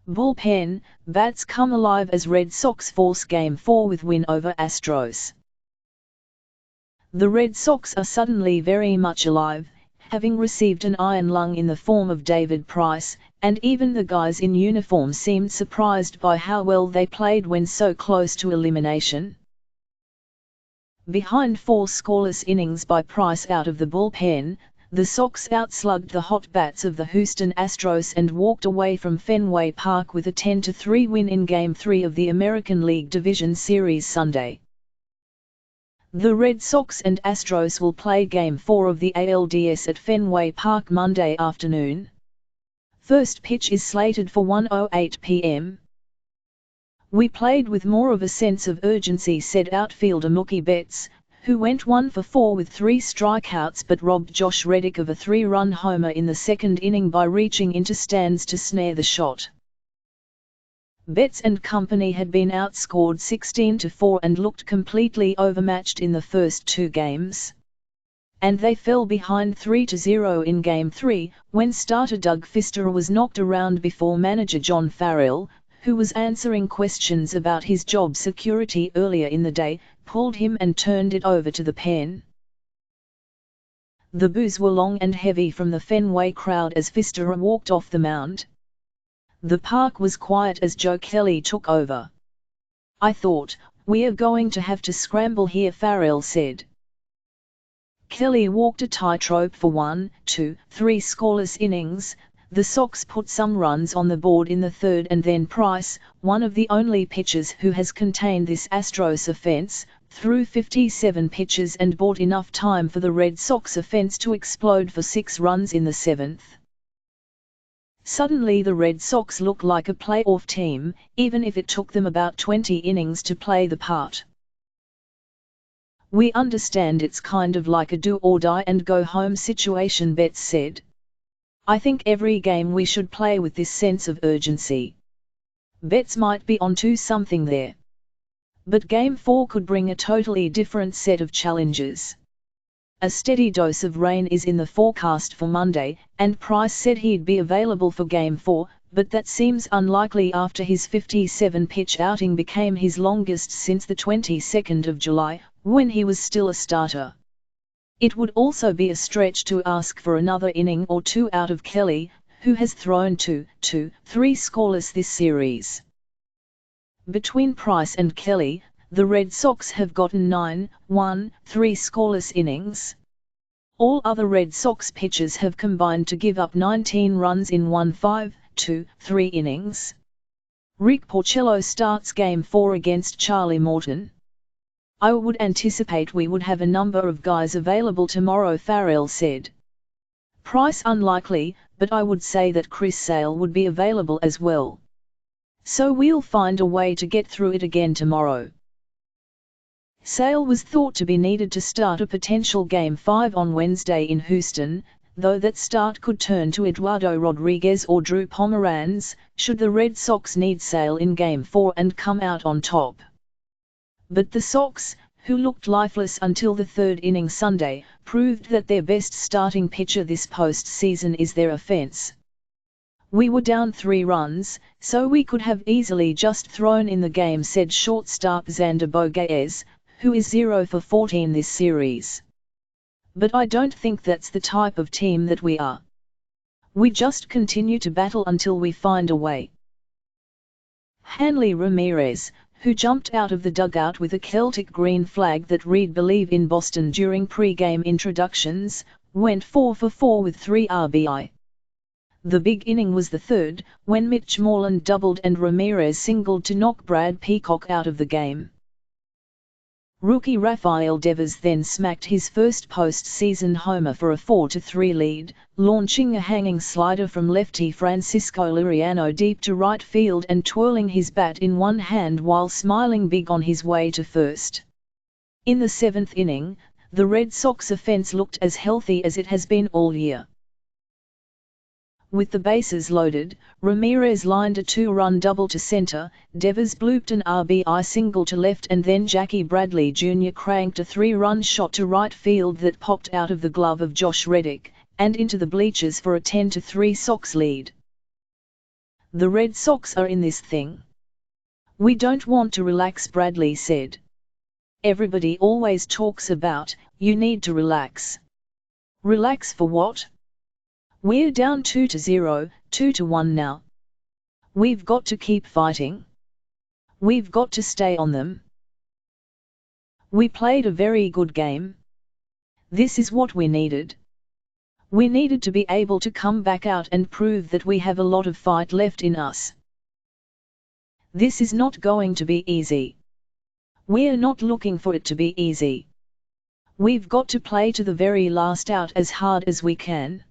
Bullpen, bats come alive as Red Sox force Game 4 with win over Astros. The Red Sox are suddenly very much alive, having received an iron lung in the form of David Price, and even the guys in uniform seemed surprised by how well they played when so close to elimination. Behind 4 scoreless innings by Price out of the bullpen, the Sox out-slugged the hot bats of the Houston Astros and walked away from Fenway Park with a 10-3 win in Game 3 of the American League Division Series Sunday. The Red Sox and Astros will play Game 4 of the ALDS at Fenway Park Monday afternoon. First pitch is slated for 1:08 p.m. "We played with more of a sense of urgency," said outfielder Mookie Betts, who went 1 for 4 with 3 strikeouts but robbed Josh Reddick of a 3-run homer in the second inning by reaching into stands to snare the shot. Betts and company had been outscored 16-4 and looked completely overmatched in the first 2 games. And they fell behind 3-0 in Game 3, when starter Doug Fister was knocked around before manager John Farrell, who was answering questions about his job security earlier in the day, pulled him and turned it over to the pen. The boos were long and heavy from the Fenway crowd as Fister walked off the mound. The park was quiet as Joe Kelly took over. "I thought, we are going to have to scramble here," Farrell said. Kelly walked a tightrope for 1, 2, 3 scoreless innings. The Sox put some runs on the board in the third, and then Price, one of the only pitchers who has contained this Astros offense, threw 57 pitches and bought enough time for the Red Sox offense to explode for 6 runs in the 7th. Suddenly the Red Sox look like a playoff team, even if it took them about 20 innings to play the part. "We understand it's kind of like a do-or-die and go-home situation," Betts said. "I think every game we should play with this sense of urgency." Betts might be onto something there. But Game 4 could bring a totally different set of challenges. A steady dose of rain is in the forecast for Monday, and Price said he'd be available for Game 4, but that seems unlikely after his 57-pitch outing became his longest since the 22nd of July, when he was still a starter. It would also be a stretch to ask for another inning or 2 out of Kelly, who has thrown 2, 3 scoreless this series. Between Price and Kelly, the Red Sox have gotten 9, 1, 3 scoreless innings. All other Red Sox pitchers have combined to give up 19 runs in 1, 5, 2, 3 innings. Rick Porcello starts Game 4 against Charlie Morton. "I would anticipate we would have a number of guys available tomorrow," Farrell said. "Price unlikely, but I would say that Chris Sale would be available as well. So we'll find a way to get through it again tomorrow." Sale was thought to be needed to start a potential Game 5 on Wednesday in Houston, though that start could turn to Eduardo Rodriguez or Drew Pomeranz, should the Red Sox need Sale in Game 4 and come out on top. But the Sox, who looked lifeless until the 3rd inning Sunday, proved that their best starting pitcher this postseason is their offense. "We were down 3 runs, so we could have easily just thrown in the game," said shortstop Xander Bogaerts, who is 0 for 14 this series. "But I don't think that's the type of team that we are. We just continue to battle until we find a way." Hanley Ramirez, who jumped out of the dugout with a Celtic green flag that read "Believe in Boston" during pre-game introductions, went 4 for 4 with 3 RBI. The big inning was the 3rd, when Mitch Moreland doubled and Ramirez singled to knock Brad Peacock out of the game. Rookie Rafael Devers then smacked his first postseason homer for a 4-3 lead, launching a hanging slider from lefty Francisco Liriano deep to right field and twirling his bat in one hand while smiling big on his way to first. In the 7th inning, the Red Sox offense looked as healthy as it has been all year. With the bases loaded, Ramirez lined a 2-run double to center, Devers blooped an RBI single to left, and then Jackie Bradley Jr. cranked a 3-run shot to right field that popped out of the glove of Josh Reddick, and into the bleachers for a 10-3 Sox lead. The Red Sox are in this thing. We don't want to relax, Bradley said. Everybody always talks about, you need to relax. Relax for what? We're down 2-0, 2-1 now. We've got to keep fighting. We've got to stay on them. We played a very good game. This is what we needed. We needed to be able to come back out and prove that we have a lot of fight left in us. This is not going to be easy. We're not looking for it to be easy. We've got to play to the very last out as hard as we can.